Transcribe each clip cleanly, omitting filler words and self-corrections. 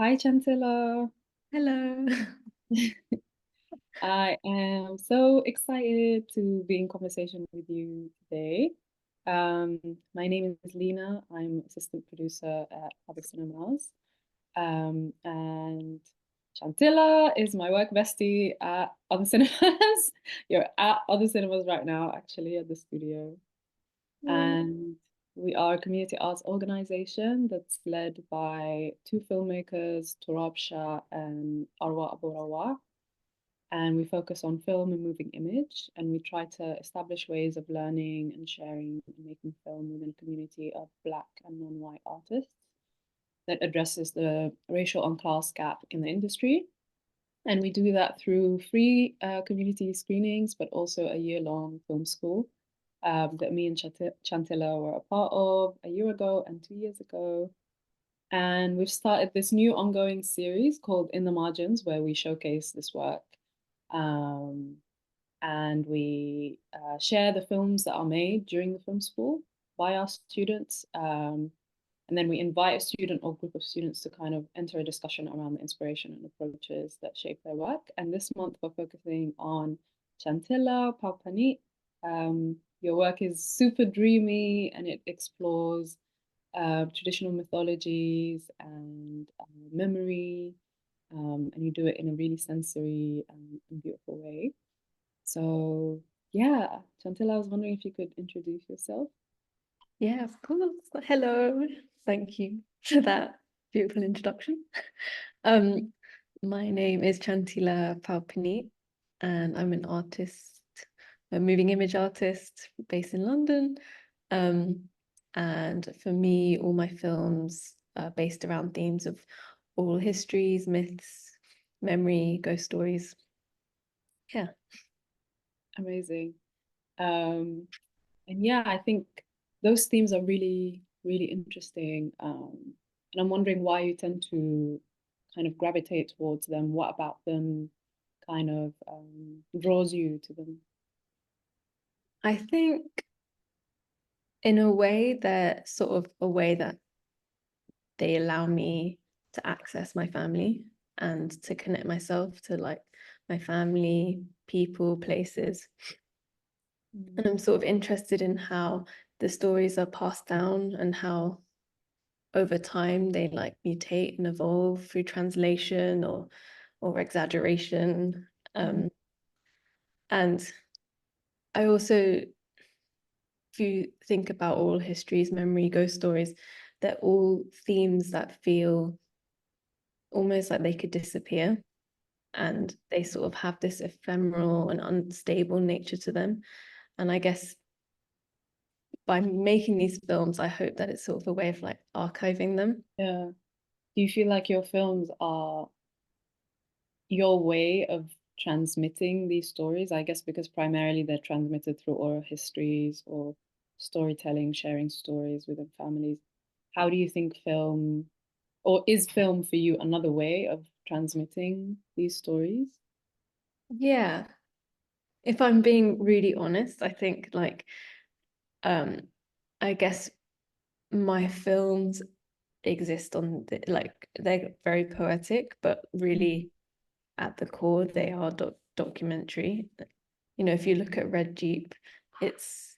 Hi, Chanthila. Hello. I am so excited to be in conversation with you today. Um, my name is Leena. I'm assistant producer at Other Cinemas. And Chanthila is my work bestie at Other Cinemas. You're at Other Cinemas right now, actually, at the studio. And we are a community arts organization that's led by two filmmakers, Turab Shah and Arwa Abu Rawah. And we focus on film and moving image. And we try to establish ways of learning and sharing and making film within a community of Black and non-white artists that addresses the racial and class gap in the industry. And we do that through free community screenings, but also a year-long film school that me and Chanthila were a part of a year ago and 2 years ago. And we've started this new ongoing series called In the Margins, where we showcase this work. Um, and we share the films that are made during the film school by our students. And then we invite a student or group of students to kind of enter a discussion around the inspiration and approaches that shape their work. And this month we're focusing on Chanthila Phaophanit. Your work is super dreamy and it explores traditional mythologies and memory. And you do it in a really sensory and beautiful way. So yeah, Chanthila, I was wondering if you could introduce yourself. Yeah, of course. Hello. Thank you for that beautiful introduction. Um, my name is Chanthila Phaophanit, and I'm an artist, a moving image artist based in London. And for me, all my films are based around themes of oral histories, myths, memory, ghost stories. Yeah. Amazing. Um, and yeah, I think those themes are really, really interesting. And I'm wondering why you tend to kind of gravitate towards them. What about them kind of draws you to them? I think in a way they're sort of a way that they allow me to access my family and to connect myself to like my family, people, places. And I'm sort of interested in how the stories are passed down and how over time they like mutate and evolve through translation or exaggeration. And I also, if you think about oral histories, memory, ghost stories, they're all themes that feel almost like they could disappear, and they sort of have this ephemeral and unstable nature to them. And I guess by making these films, I hope that it's sort of a way of like archiving them. Yeah. Do you feel like your films are your way of transmitting these stories? I guess because primarily they're transmitted through oral histories or storytelling, sharing stories within families. How do you think film, or is film for you another way of transmitting these stories? Yeah, if I'm being really honest, I think like um I guess my films exist on the, like they're very poetic, but really at the core they are documentary. You know, if you look at Red Jeep, it's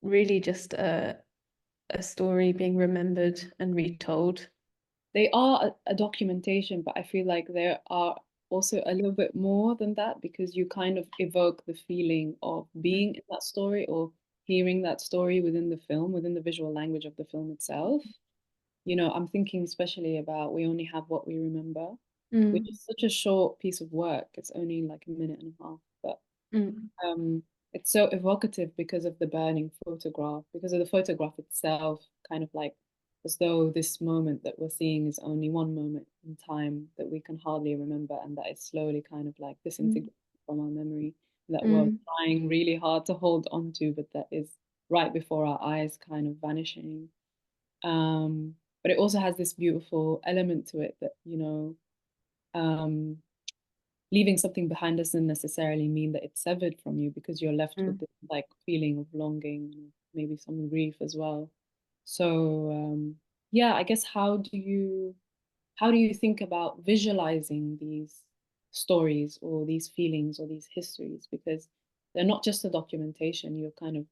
really just a story being remembered and retold. They are a documentation, but I feel like there are also a little bit more than that because you kind of evoke the feeling of being in that story or hearing that story within the film, within the visual language of the film itself. You know, I'm thinking especially about We Only Have What We Remember, which Mm, is such a short piece of work. It's only like a minute and a half, but mm, um, it's so evocative because of the burning photograph, because of the photograph itself, kind of like as though this moment that we're seeing is only one moment in time that we can hardly remember, and that is slowly kind of like mm, disintegrating from our memory that we're mm, trying really hard to hold on to, but that is right before our eyes kind of vanishing. Um, but it also has this beautiful element to it that, um, leaving something behind doesn't necessarily mean that it's severed from you because you're left with mm. this like feeling of longing, maybe some grief as well. So yeah, I guess how do you think about visualizing these stories or these feelings or these histories? Because they're not just a documentation, you're kind of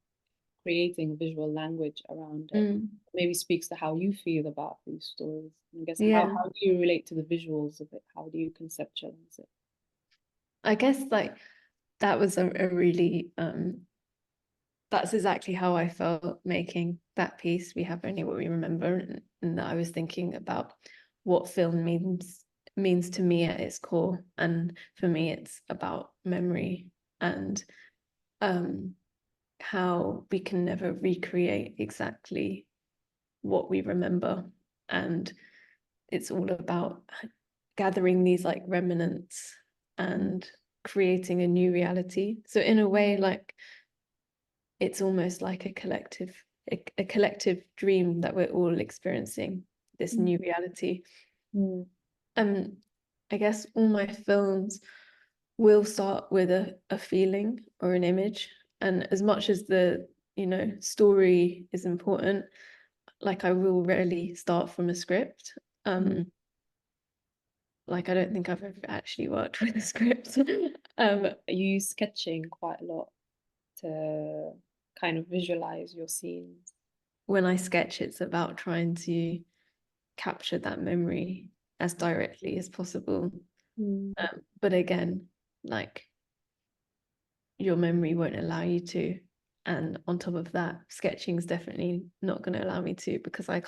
creating a visual language around it. Maybe speaks to how you feel about these stories. I guess Yeah, how do you relate to the visuals of it? How do you conceptualize it? I guess like that was a really that's exactly how I felt making that piece. We have only what we remember, and that I was thinking about what film means to me at its core. And for me, it's about memory and how we can never recreate exactly what we remember. And it's all about gathering these like remnants and creating a new reality. So in a way, like it's almost like a collective dream that we're all experiencing this Mm. new reality. Mm. Um, I guess all my films will start with a feeling or an image, and as much as the story is important, like I will rarely start from a script. Mm. Like I don't think I've ever actually worked with a script. Are you sketching quite a lot to kind of visualize your scenes? When I sketch, it's about trying to capture that memory as directly as possible. Mm. But again, like your memory won't allow you to. And on top of that, sketching is definitely not going to allow me to, because I'm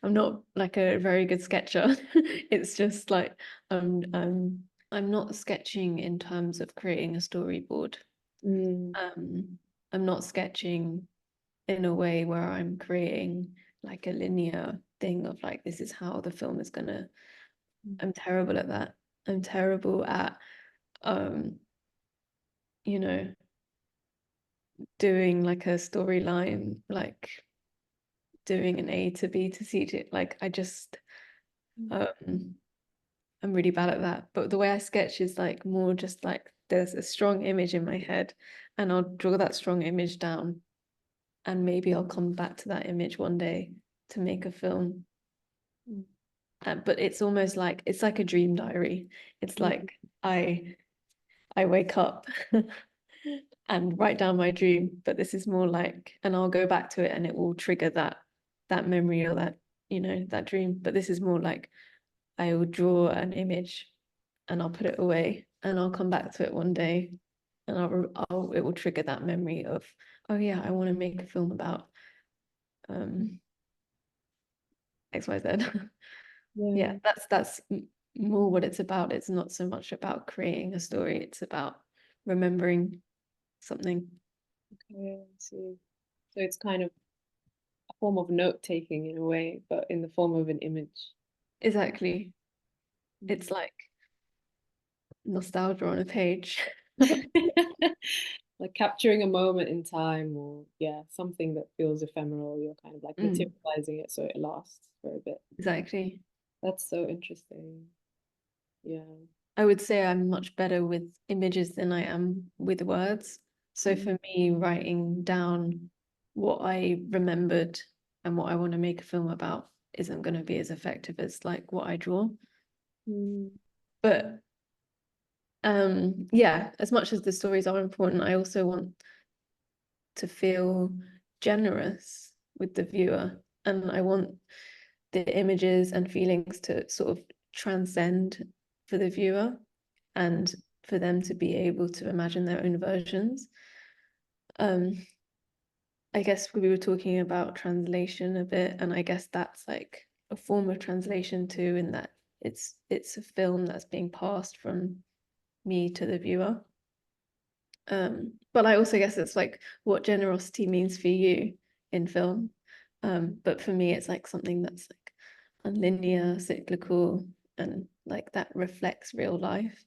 not like a very good sketcher. It's just like I'm not sketching in terms of creating a storyboard. Mm. I'm not sketching in a way where I'm creating like a linear thing of like, this is how the film is gonna. I'm terrible at that. I'm terrible at um, you know, doing like a storyline, like doing an A to B to C to, like I just um I'm really bad at that. But the way I sketch is like more just like there's a strong image in my head and I'll draw that strong image down, and maybe I'll come back to that image one day to make a film. But it's almost like it's like a dream diary. It's Mm. like I wake up and write down my dream, but this is more like, and I'll go back to it and it will trigger that memory or that that dream. But this is more like I will draw an image and I'll put it away and I'll come back to it one day and it will trigger that memory of, oh yeah, I want to make a film about XYZ. Yeah, Yeah. that's more what it's about. It's not so much about creating a story, it's about remembering something. Okay, I see. So it's kind of a form of note taking in a way, but in the form of an image. Exactly. It's Mm. like nostalgia on a page. Like capturing a moment in time, or yeah, something that feels ephemeral. You're kind of like Mm, materializing it so it lasts for a bit. exactly. That's so interesting. Yeah. I would say I'm much better with images than I am with words. So Mm. for me, writing down what I remembered and what I want to make a film about isn't going to be as effective as like what I draw. Mm. But yeah, as much as the stories are important, I also want to feel generous with the viewer, and I want the images and feelings to sort of transcend for the viewer and for them to be able to imagine their own versions. um I guess we were talking about translation a bit, and I guess that's like a form of translation too, in that it's a film that's being passed from me to the viewer. But I also guess it's like what generosity means for you in film. But for me, it's like something that's like unlinear, cyclical, and like that reflects real life.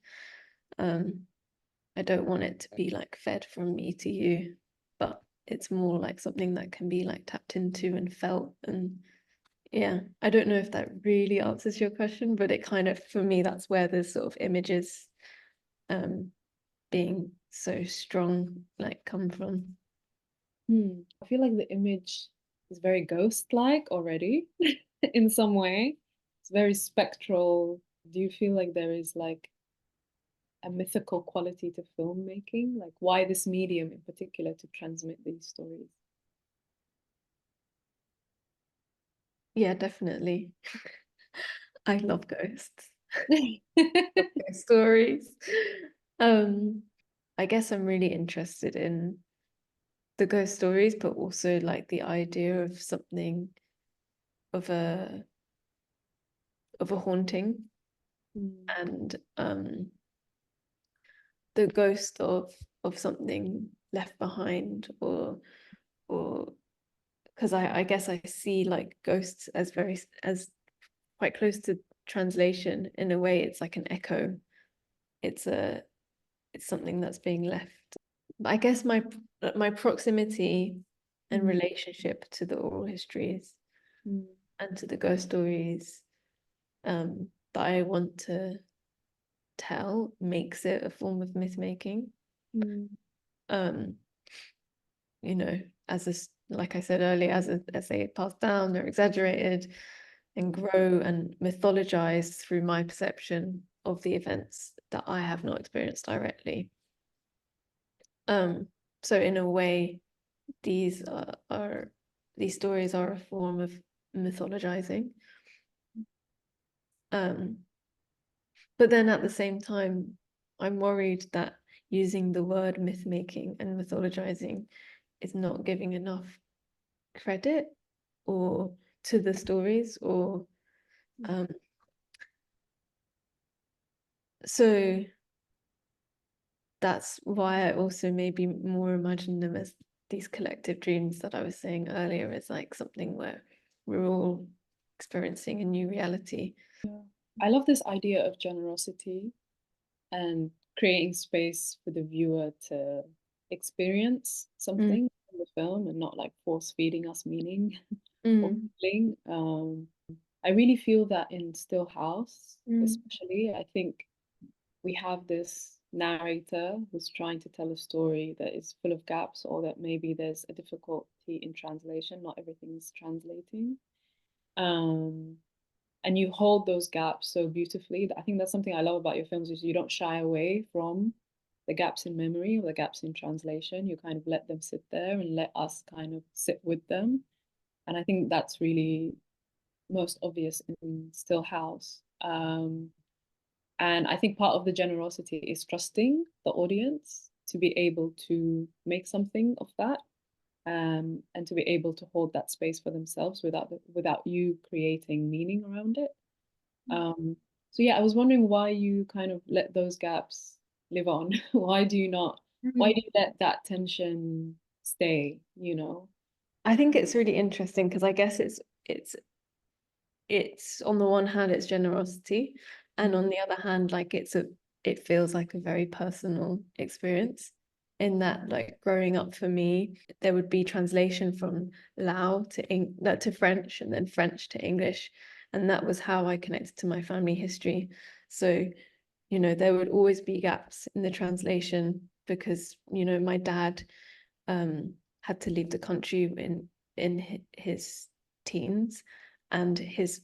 I don't want it to be like fed from me to you, but it's more like something that can be like tapped into and felt. And yeah, I don't know if that really answers your question, but it kind of, for me, that's where the sort of images um being so strong like come from. I feel like the image is very ghost-like already. in some way. It's very spectral. Do you feel like there is like a mythical quality to filmmaking? Like why this medium in particular to transmit these stories? Yeah, definitely. I love ghosts. Love ghost stories. Um, I guess I'm really interested in the ghost stories, but also like the idea of something of a haunting Mm, and the ghost of something left behind or because I guess I see like ghosts as very as quite close to translation in a way. It's like an echo. It's a it's something that's being left. But I guess my proximity and mm, relationship to the oral histories mm, and to the ghost stories that I want to tell makes it a form of myth making. mm, Um, you know, like I said earlier, as they pass down, they're exaggerated and grow and mythologize through my perception of the events that I have not experienced directly. So in a way, these are these stories are a form of mythologizing. Um, but then at the same time, I'm worried that using the word myth making and mythologizing is not giving enough credit or to the stories or um so that's why I also maybe more imagine them as these collective dreams that I was saying earlier, as like something where we're all experiencing a new reality. yeah. I love this idea of generosity and creating space for the viewer to experience Mm, something in the film and not like force feeding us meaning or mm, feeling. I really feel that in Still House, mm, especially, I think we have this narrator who's trying to tell a story that is full of gaps or that maybe there's a difficulty in translation, not everything's translating. Um, and you hold those gaps so beautifully. I think that's something I love about your films is you don't shy away from the gaps in memory or the gaps in translation. You kind of let them sit there and let us kind of sit with them. And I think that's really most obvious in Still House. And I think part of the generosity is trusting the audience to be able to make something of that, and to be able to hold that space for themselves without you creating meaning around it. Um, so yeah, I was wondering why you kind of let those gaps live on. Why do you not? Why mm. do you let that tension stay? You know? I think it's really interesting because I guess it's on the one hand it's generosity and Mm, on the other hand like it feels like a very personal experience in that like growing up for me there would be translation from Lao to French and then French to English and that was how I connected to my family history. So there would always be gaps in the translation because my dad had to leave the country in his teens and his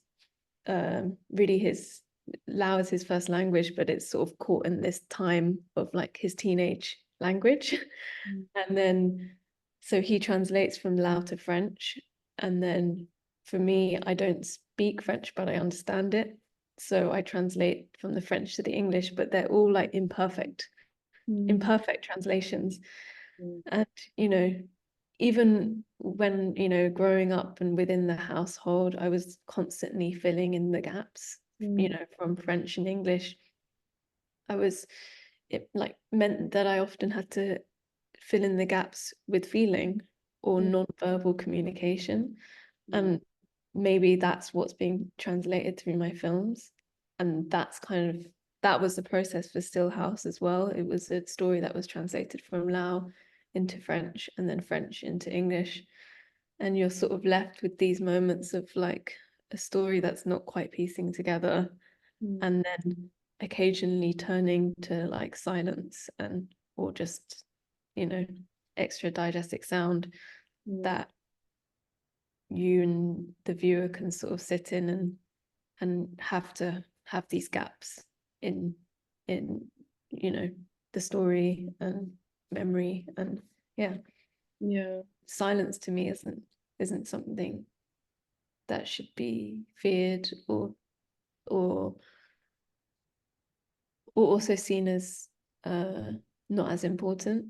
really his Lao is his first language, but it's sort of caught in this time of like his teenage language. mm, And then so he translates from Lao to French. And then for me, I don't speak French, but I understand it. So I translate from the French to the English, but they're all like mm, imperfect translations. mm, And, even when, growing up and within the household, I was constantly filling in the gaps, mm, from French and English. It like meant that I often had to fill in the gaps with feeling or mm, non-verbal communication. mm, And maybe that's what's being translated through my films. And that was the process for Still House as well. It was a story that was translated from Lao into French and then French into English. And you're sort of left with these moments of like a story that's not quite piecing together mm, and then occasionally turning to like silence and or just you know extra diegetic sound mm, that you and the viewer can sort of sit in and have to have these gaps in you know, the story and memory. And yeah, silence to me isn't something that should be feared or also seen as not as important.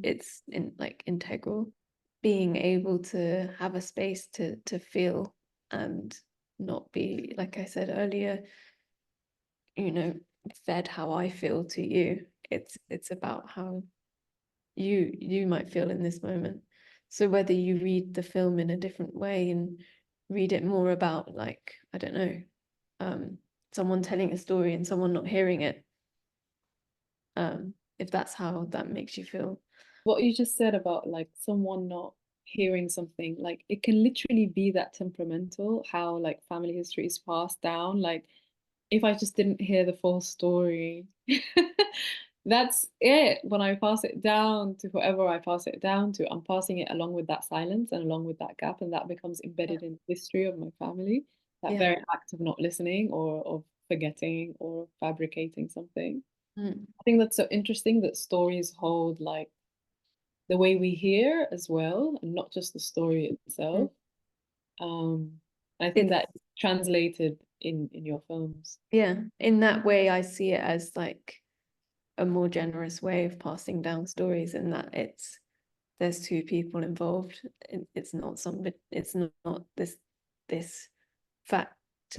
It's like integral. Being able to have a space to feel and not be, like I said earlier, you know, fed how I feel to you. It's about how you might feel in this moment. So whether you read the film in a different way and read it more about, like, I don't know, someone telling a story and someone not hearing it, if that's how that makes you feel. What you just said about like someone not hearing something, like it can literally be that temperamental, how like family history is passed down. Like if I just didn't hear the full story, that's it. When I pass it down to whoever I pass it down to, I'm passing it along with that silence and along with that gap, and that becomes embedded in the history of my family. That Yeah. very act of not listening or of forgetting or fabricating something. Mm. I think that's so interesting that stories hold like the way we hear as well, and not just the story Mm. itself. Um, I think It's that translated in your films. yeah, in that way I see it as like a more generous way of passing down stories, in that there's two people involved. It's not somebody, it's not this fact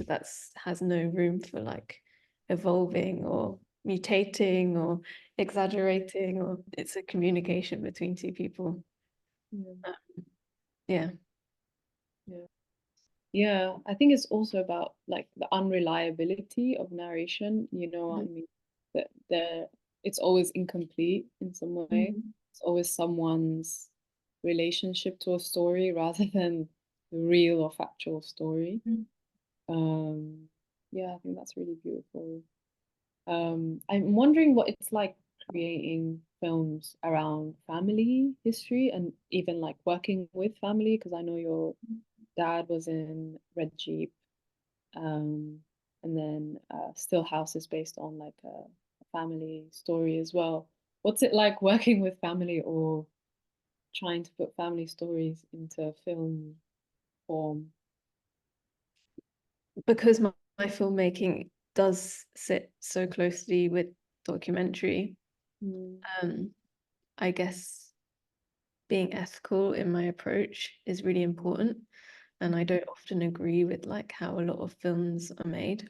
that's has no room for like evolving or mutating or exaggerating, or it's a communication between two people. Yeah. Yeah. Yeah. Yeah, I think it's also about like the unreliability of narration. You know what I mean? That it's always incomplete in some way. Mm. It's always someone's relationship to a story rather than the real or factual story. Mm. Um, yeah, I think that's really beautiful. I'm wondering what it's like creating films around family history and even like working with family, because I know your dad was in Red Jeep, um, and then Still House is based on like a family story as well. What's it like working with family or trying to put family stories into film form? Because my filmmaking does sit so closely with documentary, Mm, I guess being ethical in my approach is really important. And I don't often agree with like how a lot of films are made.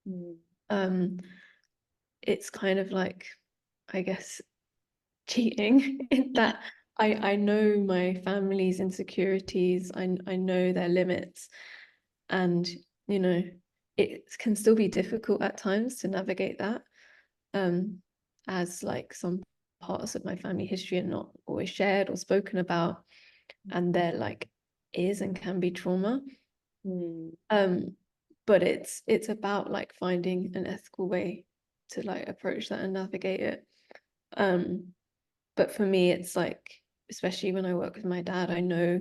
mm, Um, it's kind of like, I guess, cheating in that I know my family's insecurities, I know their limits, and you know, it can still be difficult at times to navigate that, as like some parts of my family history are not always shared or spoken about, and there like is and can be trauma. mm, But it's about like finding an ethical way to like approach that and navigate it. But for me, it's like, especially when I work with my dad, I know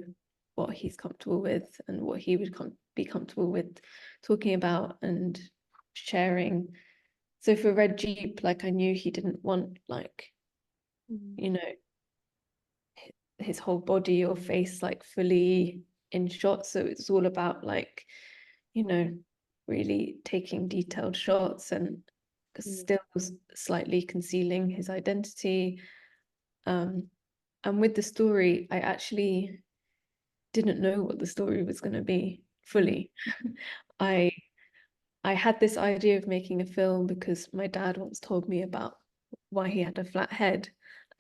what he's comfortable with and what he would be comfortable with talking about and sharing. So for Red Jeep, like I knew he didn't want like, mm, you know, his whole body or face like fully in shot. So it's all about like, you know, really taking detailed shots and mm, still slightly concealing his identity. And with the story, I actually didn't know what the story was going to be mm, fully. I I had this idea of making a film because my dad once told me about why he had a flat head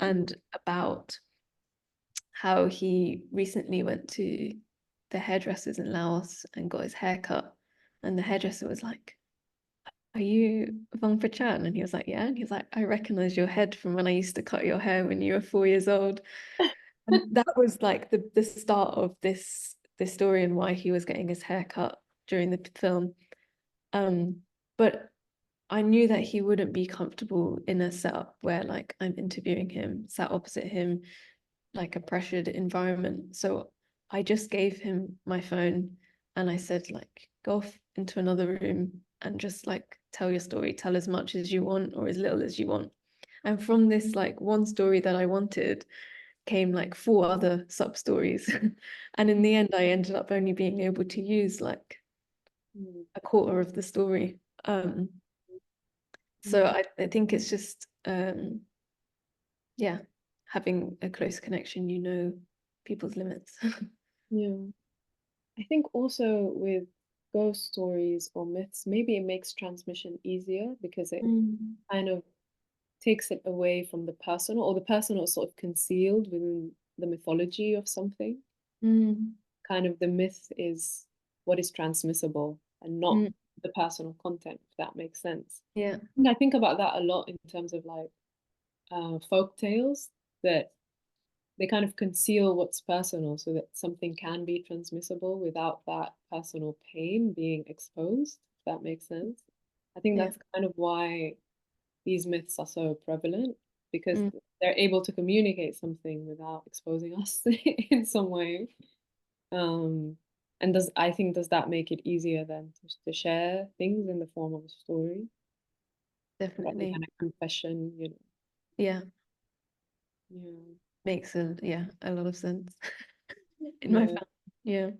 mm, and about how he recently went to the hairdressers in Laos and got his hair cut. And the hairdresser was like, "Are you Vong Fa Chan?" And he was like, "Yeah." And he was like, "I recognize your head from when I used to cut your hair when you were 4 years old." And that was like the start of this story and why he was getting his hair cut during the film. But I knew that he wouldn't be comfortable in a setup where like I'm interviewing him, sat opposite him, like a pressured environment. So I just gave him my phone and I said, like, go off into another room and just like tell your story, tell as much as you want or as little as you want. And from this like one story that I wanted came like four other sub stories. And in the end, I ended up only being able to use like Mm. a quarter of the story. So Mm. I think it's just yeah, having a close connection, you know people's limits. Yeah. I think also with ghost stories or myths, maybe it makes transmission easier because it Mm, kind of takes it away from the personal, or the personal is sort of concealed within the mythology of something. mm, Kind of the myth is what is transmissible and not mm, the personal content, if that makes sense. yeah. And I think about that a lot in terms of like folk tales, that they kind of conceal what's personal so that something can be transmissible without that personal pain being exposed, if that makes sense. I think Yeah. that's kind of why these myths are so prevalent, because Mm, they're able to communicate something without exposing us in some way. Um, and does that make it easier then to share things in the form of a story rather definitely. than a confession, you know? Yeah. Yeah, Makes a lot of sense in my yeah. family. Yeah.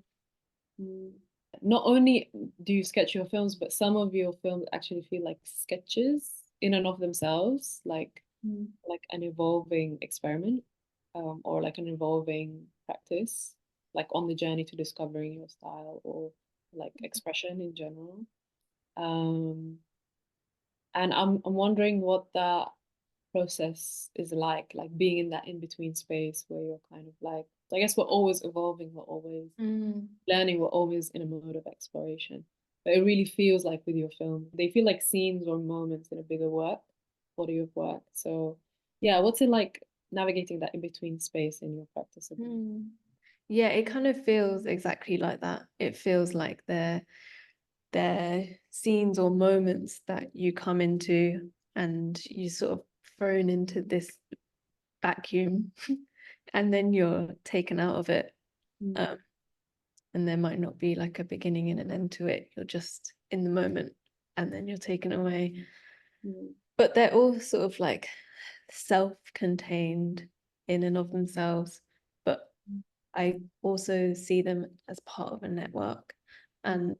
Mm. Not only do you sketch your films, but some of your films actually feel like sketches in and of themselves, Mm, like an evolving experiment, or like an evolving practice, like on the journey to discovering your style or like expression in general. Um, and I'm wondering what that process is like being in that in between space where you're kind of like, I guess we're always evolving, we're always mm, learning, we're always in a mode of exploration. But it really feels like with your film, they feel like scenes or moments in a bigger body of work. So yeah, what's it like navigating that in between space in your practice of art? mm. Yeah, it kind of feels exactly like that. It feels like they're scenes or moments that you come into and you sort of thrown into this vacuum and then you're taken out of it. Mm, Um, and there might not be like a beginning and an end to it. You're just in the moment and then you're taken away. mm, But they're all sort of like self-contained in and of themselves. But I also see them as part of a network and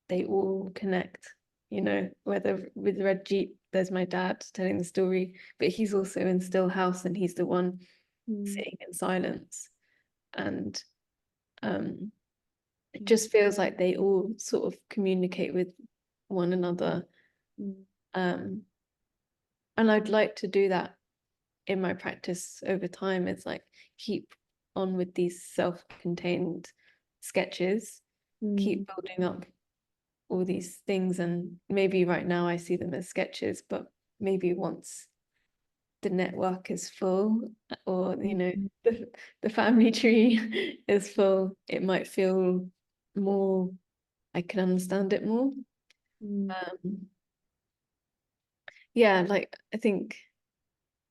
they all connect, you know, whether with Red Jeep, there's my dad telling the story, but he's also in Still House and he's the one mm, sitting in silence. And it mm, just feels like they all sort of communicate with one another. mm, Um, and I'd like to do that in my practice over time. It's like keep on with these self-contained sketches, mm, keep building up all these things, and maybe right now I see them as sketches, but maybe once the network is full, or you know, mm, the family tree is full, it might feel more, I can understand it more. mm, Um, yeah, like I think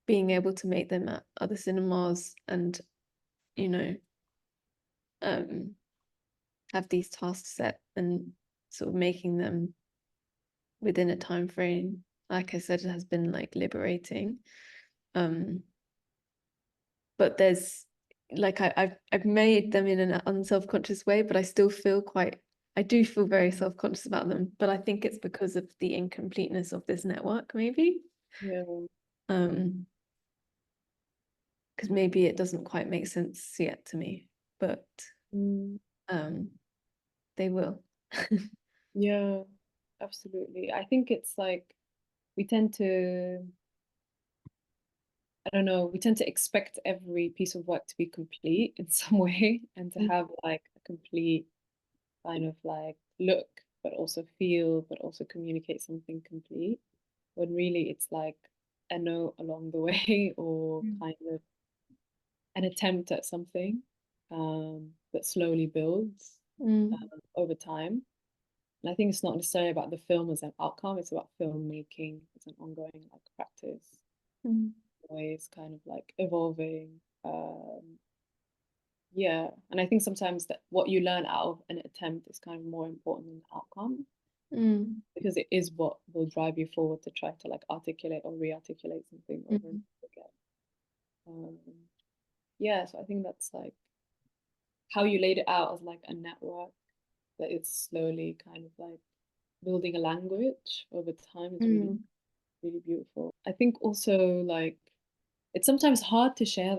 being able to make them at other cinemas and you know um have these tasks set and sort of making them within a time frame, like I said, it has been like liberating. um but there's like I've made them in an unself-conscious way, but I still feel quite, I do feel very self-conscious about them, but I think it's because of the incompleteness of this network, maybe. yeah. um because maybe it doesn't quite make sense yet to me, but Mm, um they will. yeah, absolutely. I think it's like we tend to, I don't know, we tend to expect every piece of work to be complete in some way and to have like a complete kind of like look, but also feel, but also communicate something complete. When really it's like a note along the way or Mm. kind of an attempt at something that slowly builds Mm. over time. And I think it's not necessarily about the film as an outcome, it's about filmmaking as an ongoing like practice, Mm. always kind of like evolving, um, Yeah, and I think sometimes that what you learn out of an attempt is kind of more important than the outcome, Mm, because it is what will drive you forward to try to like articulate or re-articulate something over and mm, over again. Um, yeah, so I think that's like how you laid it out as like a network that it's slowly kind of like building a language over time is really, mm, really beautiful. I think also like it's sometimes hard to share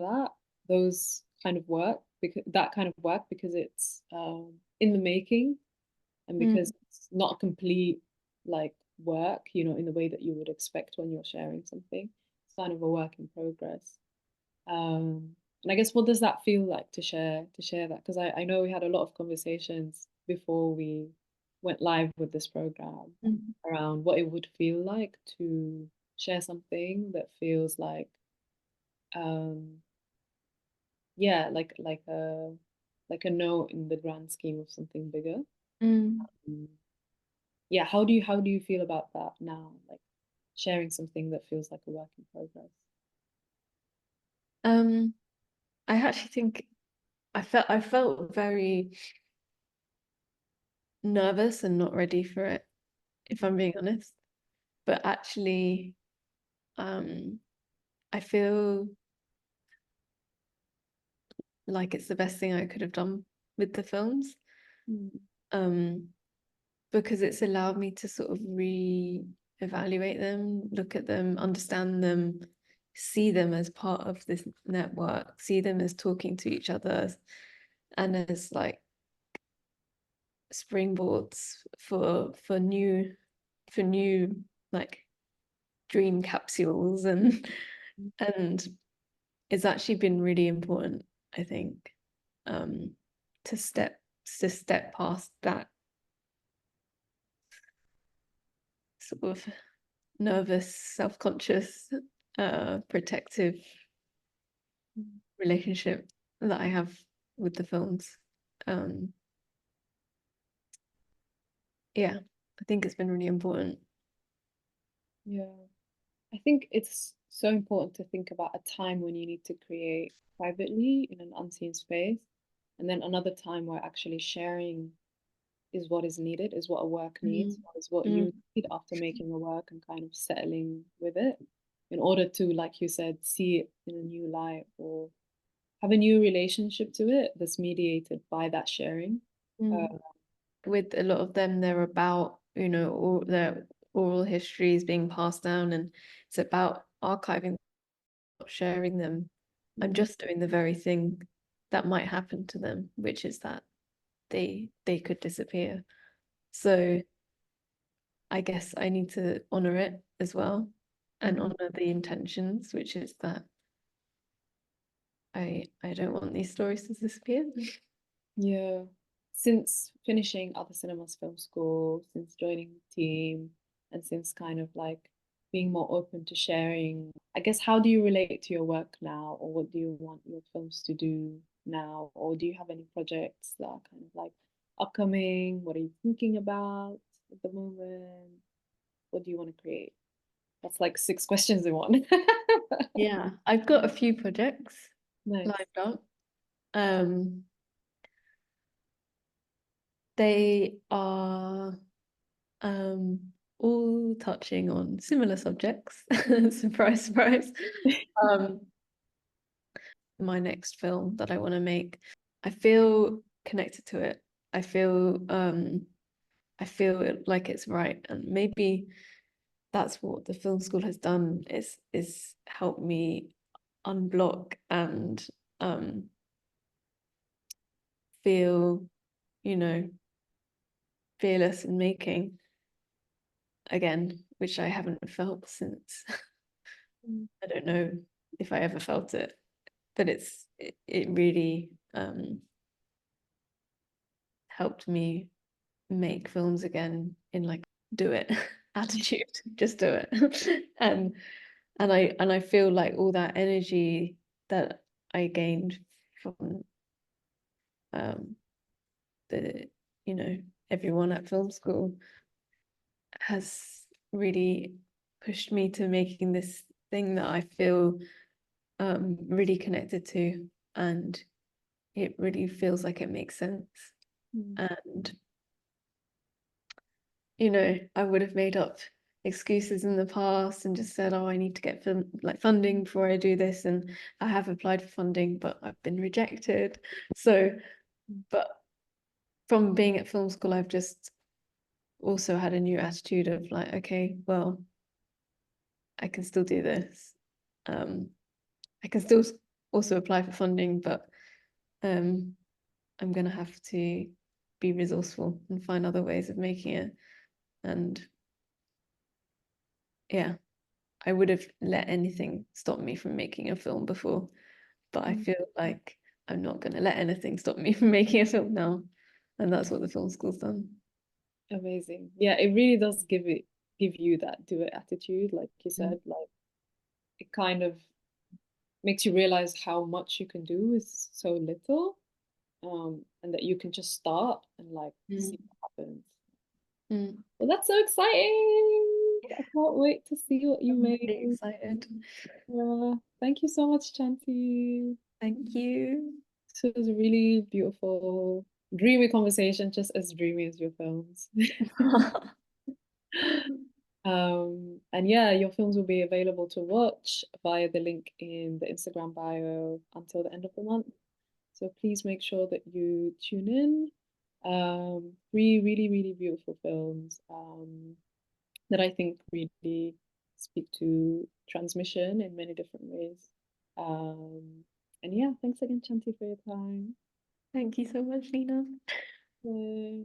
those kind of work because that kind of work because it's in the making, and because mm, it's not a complete like work, you know, in the way that you would expect when you're sharing something. It's kind of a work in progress. And I guess what does that feel like to share that? Because I know we had a lot of conversations before we went live with this program mm, around what it would feel like to share something that feels um yeah, like a note in the grand scheme of something bigger. mm. Mm. Yeah, how do you feel about that now? Like sharing something that feels like a work in progress. Um, I actually think I felt very nervous and not ready for it, if I'm being honest. But actually, um, I feel like it's the best thing I could have done with the films. Mm. Um, because it's allowed me to sort of re-evaluate them, look at them, understand them, see them as part of this network, see them as talking to each other and as like springboards for new like dream capsules and it's actually been really important, I think, um, to step past that sort of nervous, self-conscious, protective relationship that I have with the films. Um, yeah, I think it's been really important. Yeah. I think it's so important to think about a time when you need to create privately in an unseen space, and then another time where actually sharing is what is needed, is what a work needs, Mm, is what mm, you need after making a work and kind of settling with it in order to, like you said, see it in a new light or have a new relationship to it that's mediated by that sharing. mm. Uh, With a lot of them, they're about, all their oral histories being passed down, and it's about archiving, sharing them, and mm, just doing the very thing that might happen to them, which is that they could disappear. So I guess I need to honor it as well and mhm. honor the intentions, which is that I don't want these stories to disappear. Yeah. Since finishing Other Cinemas Film School, since joining the team, and since kind of like being more open to sharing, I guess, how do you relate to your work now, or what do you want your films to do now? Or do you have any projects that are kind of like upcoming? What are you thinking about at the moment? What do you want to create? That's like six questions in one. Yeah, I've got a few projects Nice. lined up. Um, they are all touching on similar subjects. Surprise, surprise. Um, my next film that I want to make, I feel connected to it. I feel like it's right, and maybe that's what the film school has done is help me unblock and um feel, you know, fearless in making again, which I haven't felt since Mm. I don't know if I ever felt it, but it really helped me make films again in like do it attitude, just do it. And I feel like all that energy that I gained from um the everyone at film school has really pushed me to making this thing that I feel really connected to, and it really feels like it makes sense. Mm. And you know, I would have made up excuses in the past and just said, oh, I need to get funding before I do this, and I have applied for funding, but I've been rejected. So, but from being at film school, I've just also had a new attitude of like, okay, well, I can still do this. I can still also apply for funding, but I'm gonna have to be resourceful and find other ways of making it. And yeah, I would have let anything stop me from making a film before, but I feel like I'm not gonna let anything stop me from making a film now. And that's what the film school's done. Amazing. Yeah, it really does give you that do it attitude, like you said, like it kind of makes you realize how much you can do with so little, and that you can just start and like see Mm. what happens. Mm. Well, that's so exciting. I can't wait to see what you I'm make. really excited. Yeah. Thank you so much, Chanti. Thank you. This was a really beautiful, dreamy conversation, just as dreamy as your films. And yeah, your films will be available to watch via the link in the Instagram bio until the end of the month. So please make sure that you tune in. Three really, really beautiful films that I think really speak to transmission in many different ways. Um, and yeah, thanks again, Chanti, for your time. Thank you so much, Leena. Bye.